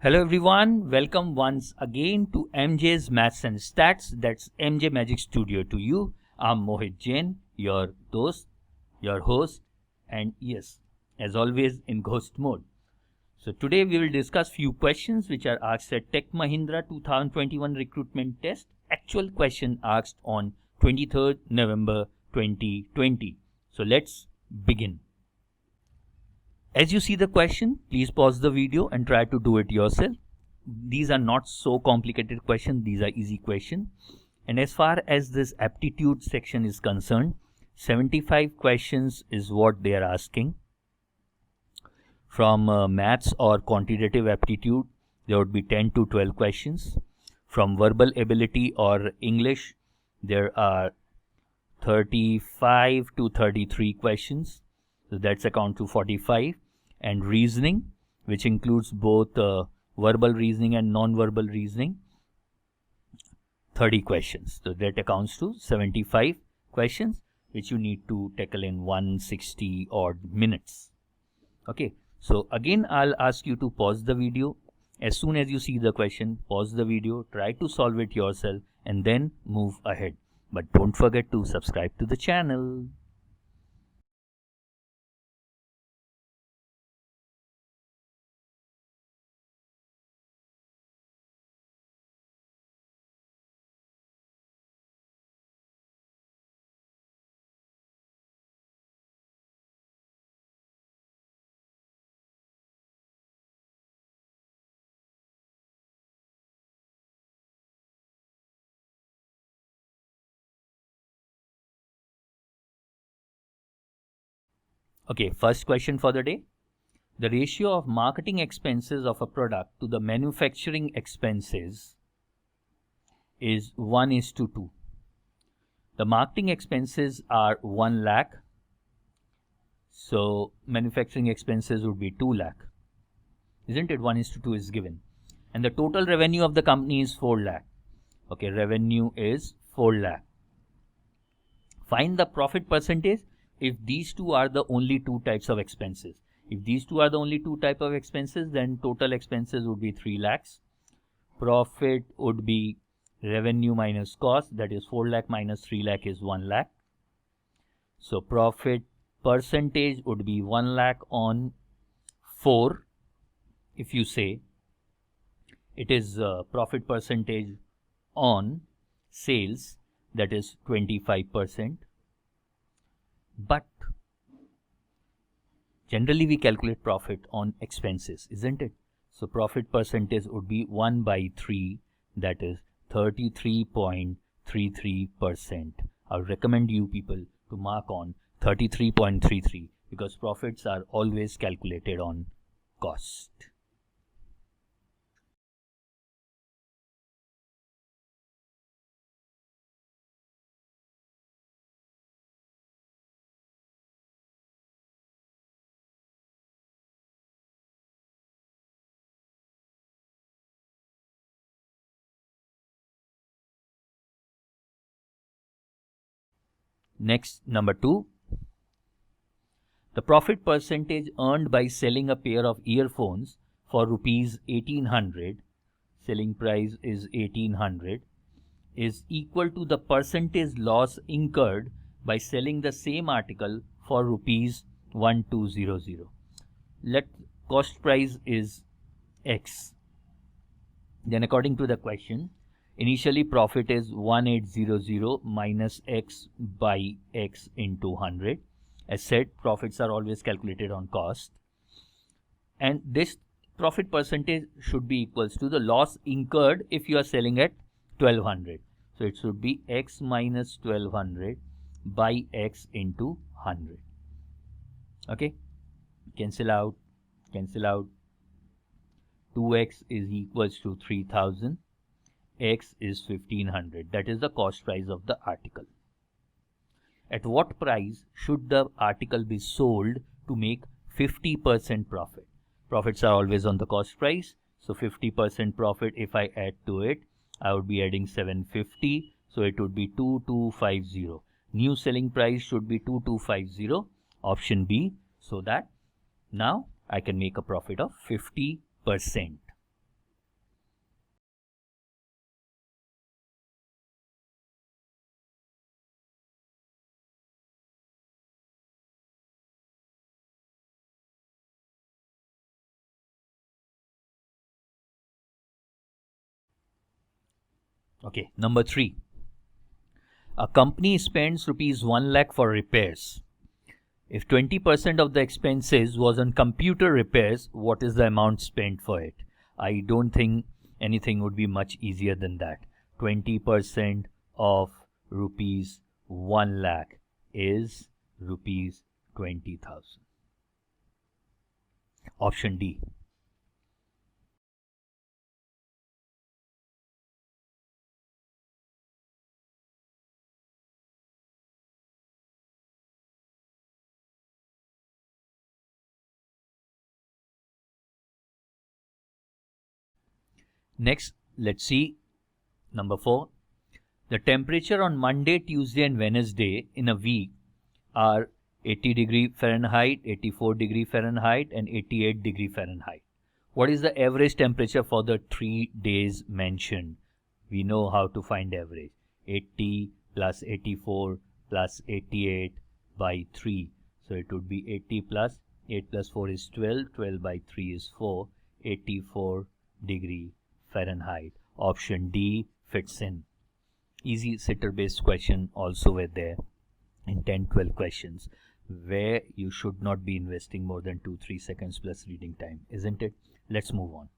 Hello everyone, welcome once again to MJ's Maths and Stats, that's MJ Magic Studio to you. I'm Mohit Jain, your host, and yes, as always in ghost mode. So today we will discuss few questions which are asked at Tech Mahindra 2021 recruitment test, actual question asked on 23rd November 2020. So let's begin. As you see the question, please pause the video and try to do it yourself. These are not so complicated questions, these are easy questions. And as far as this aptitude section is concerned, 75 questions is what they are asking. From maths or quantitative aptitude, there would be 10 to 12 questions. From verbal ability or English, there are 35 to 33 questions. So that's account to 45. And reasoning, which includes both verbal reasoning and non-verbal reasoning, 30 questions. So that accounts to 75 questions which you need to tackle in 160 odd minutes. Okay, so again I'll ask you to pause the video. As soon as you see the question, pause the video, try to solve it yourself and then move ahead. But don't forget to subscribe to the channel. Okay, first question for the day. The ratio of marketing expenses of a product to the manufacturing expenses is 1:2. The marketing expenses are 1 lakh. So manufacturing expenses would be 2 lakh. Isn't it? 1:2 is given. And the total revenue of the company is 4 lakh. Okay, revenue is 4 lakh. Find the profit percentage if these two are the only two types of expenses. If these two are the only two type of expenses, then total expenses would be 3 lakhs. Profit would be revenue minus cost, that is 4 lakh minus 3 lakh is 1 lakh. So profit percentage would be 1 lakh on 4. If you say it is profit percentage on sales, that is 25%. But generally we calculate profit on expenses, isn't it? So profit percentage would be 1/3, that is 33.33%. I would recommend you people to mark on 33.33 because profits are always calculated on cost. Next, number 2. The profit percentage earned by selling a pair of earphones for rupees 1800, selling price is 1800, is equal to the percentage loss incurred by selling the same article for rupees 1200. Let cost price is X. Then according to the question, initially profit is 1800 minus X by X into 100. As said, profits are always calculated on cost. And this profit percentage should be equals to the loss incurred if you are selling at 1200. So it should be X minus 1200 by X into 100. Okay, cancel out. 2x is equals to 3000. X is 1500. That is the cost price of the article. At what price should the article be sold to make 50% profit? Profits are always on the cost price. So 50% profit, if I add to it, I would be adding 750. So it would be 2250. New selling price should be 2250. Option B. So that now I can make a profit of 50%. Okay, number 3. A company spends rupees 1 lakh for repairs. If 20% of the expenses was on computer repairs, what is the amount spent for it? I don't think anything would be much easier than that. 20% of rupees 1 lakh is rupees 20,000. Option D. Next, let's see number 4. The temperature on Monday, Tuesday and Wednesday in a week are 80 degree Fahrenheit, 84 degree Fahrenheit and 88 degree Fahrenheit. What is the average temperature for the 3 days mentioned? We know how to find average. 80 plus 84 plus 88 by 3. So it would be 80 plus 8 plus 4 is 12. 12 by 3 is 4. 84 degree Fahrenheit. Option D fits in. Easy sitter based question also were there in 10-12 questions where you should not be investing more than 2-3 seconds plus reading time, isn't it? Let's move on.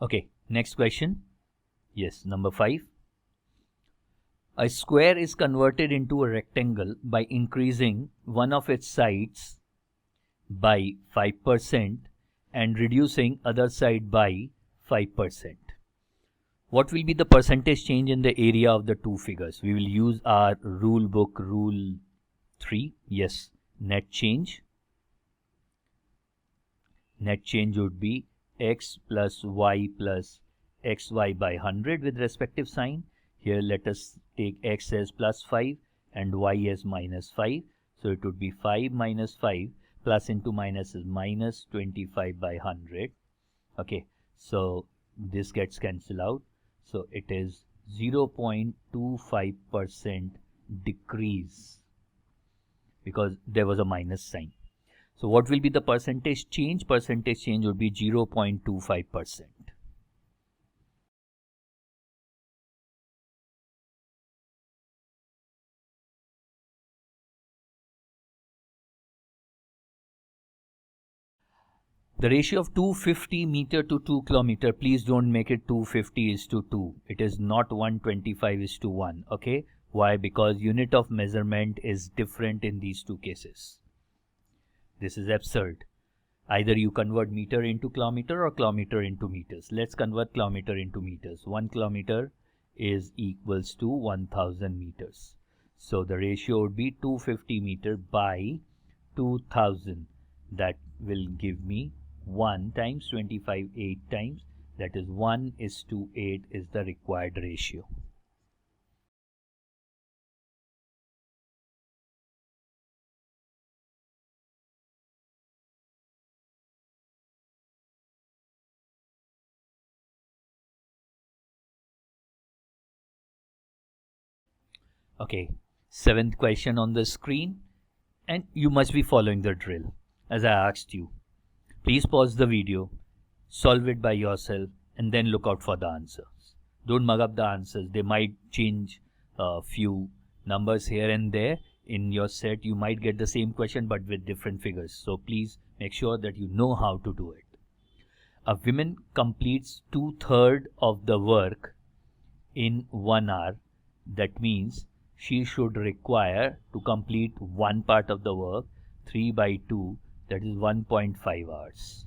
Okay, next question. Yes, number 5. A square is converted into a rectangle by increasing one of its sides by 5% and reducing other side by 5%. What will be the percentage change in the area of the two figures? We will use our rule book, rule 3. Yes, net change. Net change would be x plus y plus xy by 100 with respective sign. Here let us take x as plus 5 and y as minus 5. So it would be 5 minus 5 plus into minus is minus 25 by 100. Okay, so this gets cancelled out. So it is 0.25% decrease because there was a minus sign. So what will be the percentage change? Percentage change would be 0.25%. The ratio of 250 meter to 2 kilometer, please don't make it 250 is to 2. It is not 125 is to 1. Okay. Why? Because unit of measurement is different in these two cases. This is absurd. Either you convert meter into kilometer or kilometer into meters. Let's convert kilometer into meters. 1 kilometer is equals to 1000 meters. So the ratio would be 250 meter by 2000. That will give me 1 times 25 8 times. That is 1 is to 8 is the required ratio. Okay, 7th question on the screen, and you must be following the drill as I asked you. Please pause the video, solve it by yourself, and then look out for the answers. Don't mug up the answers. They might change a few numbers here and there. In your set, you might get the same question but with different figures. So please make sure that you know how to do it. A woman completes 2/3 of the work in 1 hour. That means she should require to complete one part of the work 3 by 2, that is 1.5 hours.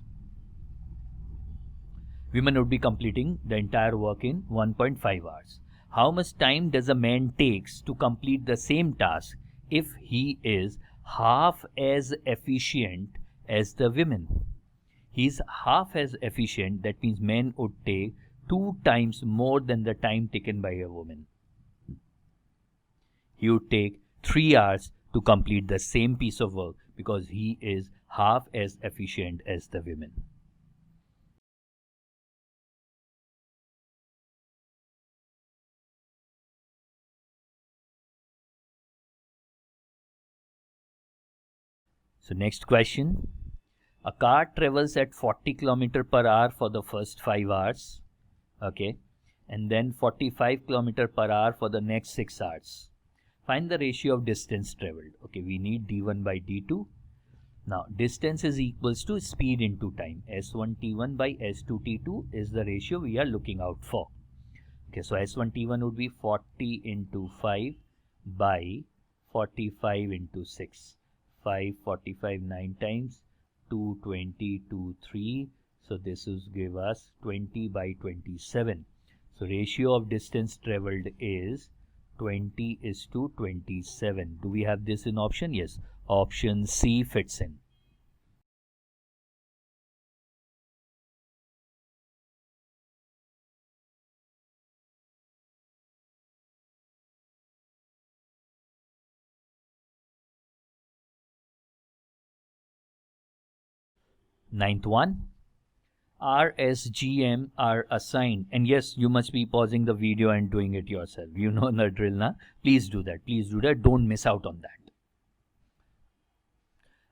Women would be completing the entire work in 1.5 hours. How much time does a man takes to complete the same task if he is half as efficient as the women? He is half as efficient, that means men would take 2 times more than the time taken by a woman. He would take 3 hours to complete the same piece of work because he is half as efficient as the women. So next question. A car travels at 40 km per hour for the first 5 hours. Okay. And then 45 km per hour for the next 6 hours. Find the ratio of distance traveled. Okay, we need d1 by d2. Now, distance is equals to speed into time. S1 t1 by S2 t2 is the ratio we are looking out for. Okay, so S1 t1 would be 40 into 5 by 45 into 6. 5, 45, 9 times, 220, 2, 3. So this is give us 20 by 27. So ratio of distance traveled is 20 is to 27. Do we have this in option? Yes. Option C fits in. Ninth one. R, S, G, M are assigned. And yes, you must be pausing the video and doing it yourself. You know the drill, na? Please do that. Please do that. Don't miss out on that.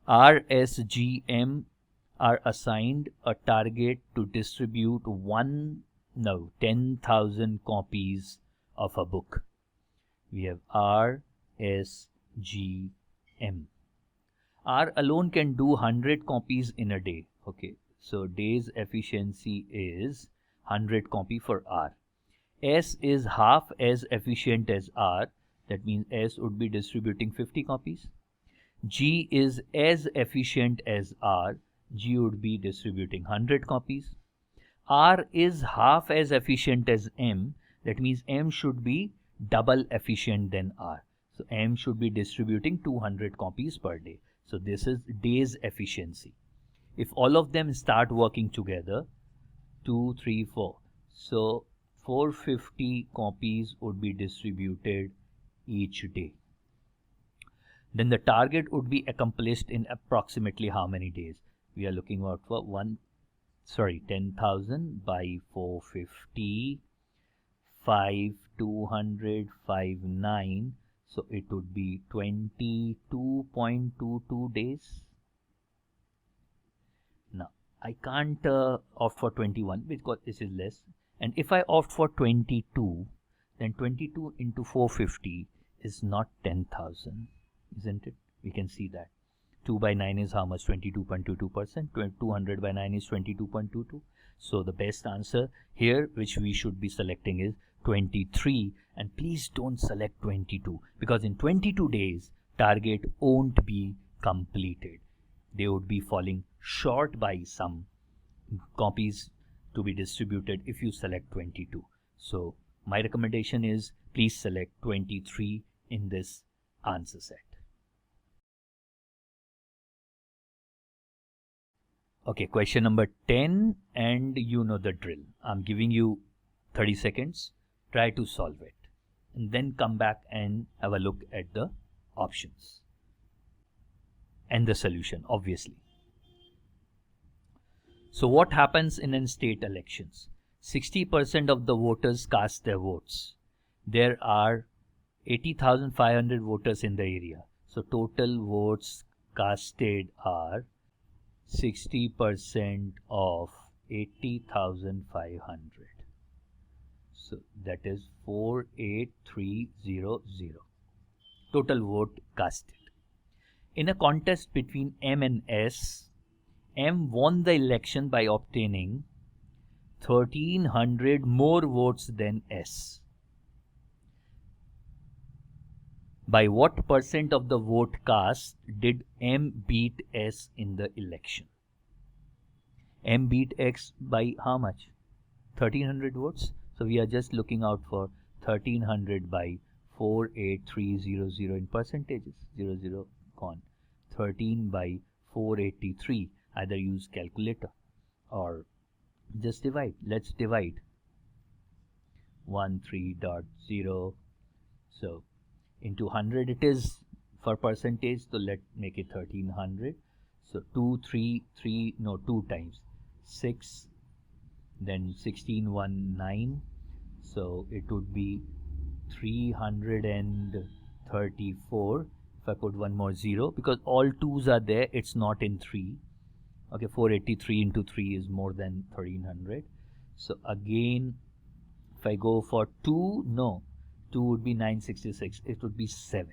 R, S, G, M are assigned a target to distribute 10,000 copies of a book. We have R, S, G, M. R alone can do 100 copies in a day. Okay. So day's efficiency is 100 copy for R. S is half as efficient as R. That means S would be distributing 50 copies. G is as efficient as R. G would be distributing 100 copies. R is half as efficient as M. That means M should be double efficient than R. So M should be distributing 200 copies per day. So this is day's efficiency. If all of them start working together, 2, 3, 4. So 450 copies would be distributed each day. Then the target would be accomplished in approximately how many days? We are looking out for 10,000 by 450, 5, 200, 5, 9. So it would be 22.22 days. Now, I can't opt for 21 because this is less. And if I opt for 22, then 22 into 450 is not 10,000, isn't it? We can see that. 2 by 9 is how much? 22.22%. 200 by 9 is 22.22. So the best answer here, which we should be selecting, is 23. And please don't select 22, because in 22 days, target won't be completed. They would be falling short by some copies to be distributed if you select 22. So my recommendation is please select 23 in this answer set. Okay, question number 10, and you know the drill. I'm giving you 30 seconds. Try to solve it. And then come back and have a look at the options. And the solution, obviously. So what happens in state elections? 60% of the voters cast their votes. There are 80,500 voters in the area. So total votes casted are 60% of 80,500. So that is 48300. Total vote casted. In a contest between M and S, M won the election by obtaining 1,300 more votes than S. By what percent of the vote cast did M beat S in the election? M beat X by how much? 1,300 votes. So we are just looking out for 1,300 by 48300 in percentages. 00 gone. 13 by 483. Either use calculator or just divide. Let's divide. 13.0. So into 100 it is for percentage. So let's make it 1300. So 2 times 6, then 16 1 9. So it would be 334. If I put one more 0, because all 2's are there, it's not in 3. Okay, 483 into 3 is more than 1300. So again, if I go for 2, no, 2 would be 966. It would be 7,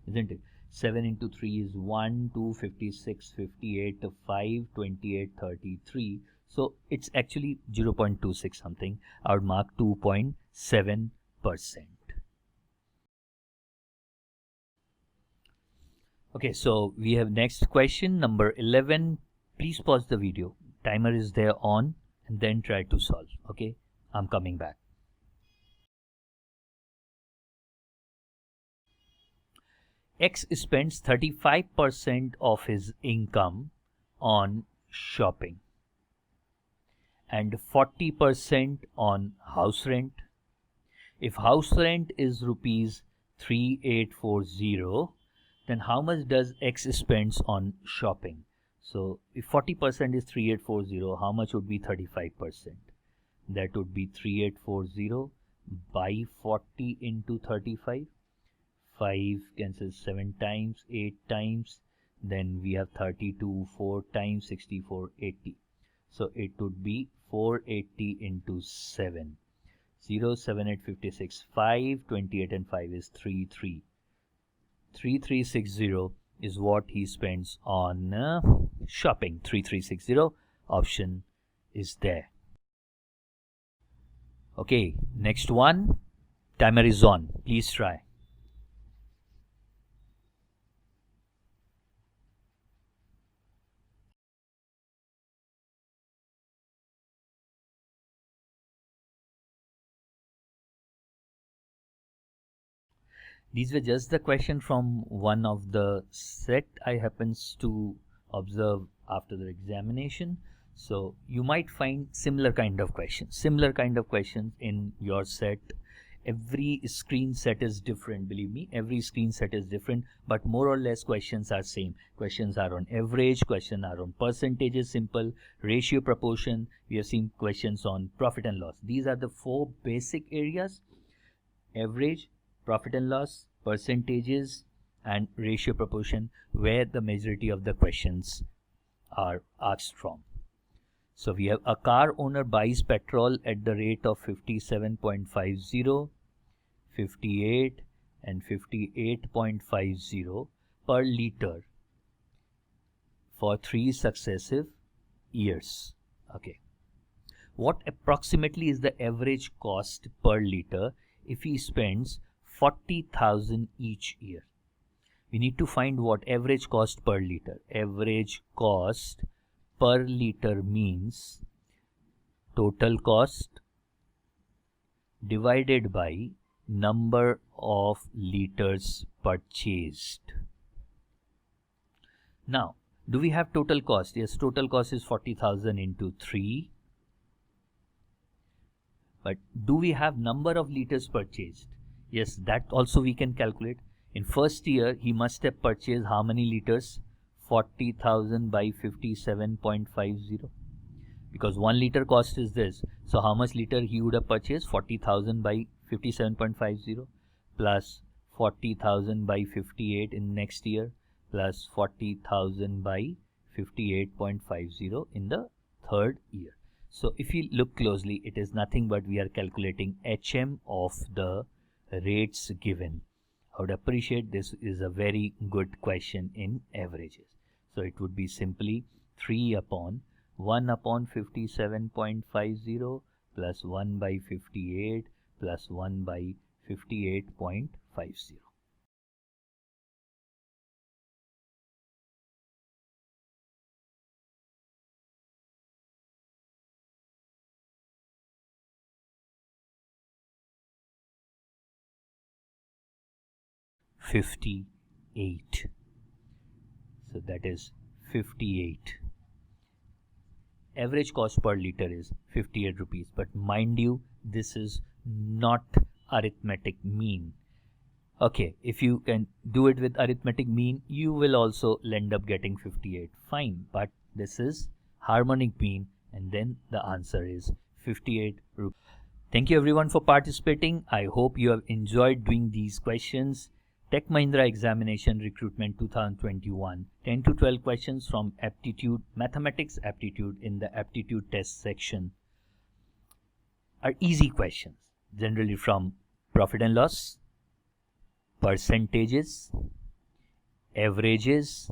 isn't it? 7 into 3 is 1, 2, 56, 58, 5, 28, 33. So it's actually 0.26 something. I would mark 2.7%. Okay, so we have next question, number 11. Please pause the video. Timer is there on, and then try to solve. Okay, I'm coming back. X spends 35% of his income on shopping and 40% on house rent. If house rent is rupees 3840, then how much does X spends on shopping? So if 40% is 3840, how much would be 35%? That would be 3840 by 40 into 35. 5 cancels 7 times, 8 times, then we have 32, 4 times, 64, 80. So it would be 480 into 7. 0, 7, 8, 56, 5, 28 and 5 is 33. 3360 is what he spends on shopping. 3360 option is there. Okay, next one. Timer is on. Please try. These were just the question from one of the set I happens to observe after the examination. So you might find similar kind of questions in your set. Every screen set is different, believe me, every screen set is different, but more or less questions are same. Questions are on average, questions are on percentages, simple, ratio, proportion. We have seen questions on profit and loss. These are the 4 basic areas: average, profit and loss, percentages, and ratio, proportion, where the majority of the questions are asked from. So we have a car owner buys petrol at the rate of 57.50, 58 and 58.50 per liter for 3 successive years. Okay. What approximately is the average cost per liter if he spends 40,000 each year? We need to find what average cost per liter. Average cost per liter means total cost divided by number of liters purchased. Now, do we have total cost? Yes, total cost is 40,000 into 3. But do we have number of liters purchased? Yes, that also we can calculate. In first year, he must have purchased how many liters? 40,000 by 57.50. Because 1 liter cost is this. So how much liter he would have purchased? 40,000 by 57.50 plus 40,000 by 58 in next year plus 40,000 by 58.50 in the third year. So if you look closely, it is nothing but we are calculating HM of the rates given. I would appreciate this is a very good question in averages. So it would be simply 3 upon 1 upon 57.50 plus 1 by 58 plus 1 by 58.50. $58. So that is 58. Average cost per liter is 58 rupees. But mind you, this is not arithmetic mean. Okay, if you can do it with arithmetic mean, you will also end up getting 58. Fine, but this is harmonic mean, and then the answer is 58 rupees. Thank you everyone for participating. I hope you have enjoyed doing these questions. Tech Mahindra Examination Recruitment 2021, 10 to 12 questions from aptitude, mathematics aptitude in the aptitude test section are easy questions, generally from profit and loss, percentages, averages,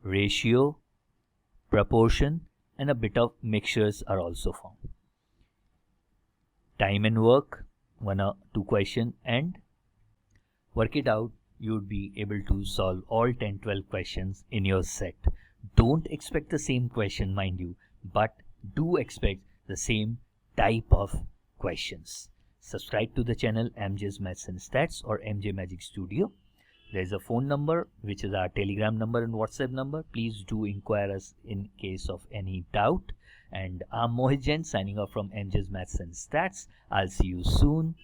ratio, proportion, and a bit of mixtures are also found. Time and work, 1 or 2 questions, and work it out. You would be able to solve all 10-12 questions in your set. Don't expect the same question, mind you, but do expect the same type of questions. Subscribe to the channel MJ's Maths and Stats or MJ Magic Studio. There is a phone number which is our Telegram number and WhatsApp number. Please do inquire us in case of any doubt. And I'm Mohit Jain signing off from MJ's Maths and Stats. I'll see you soon.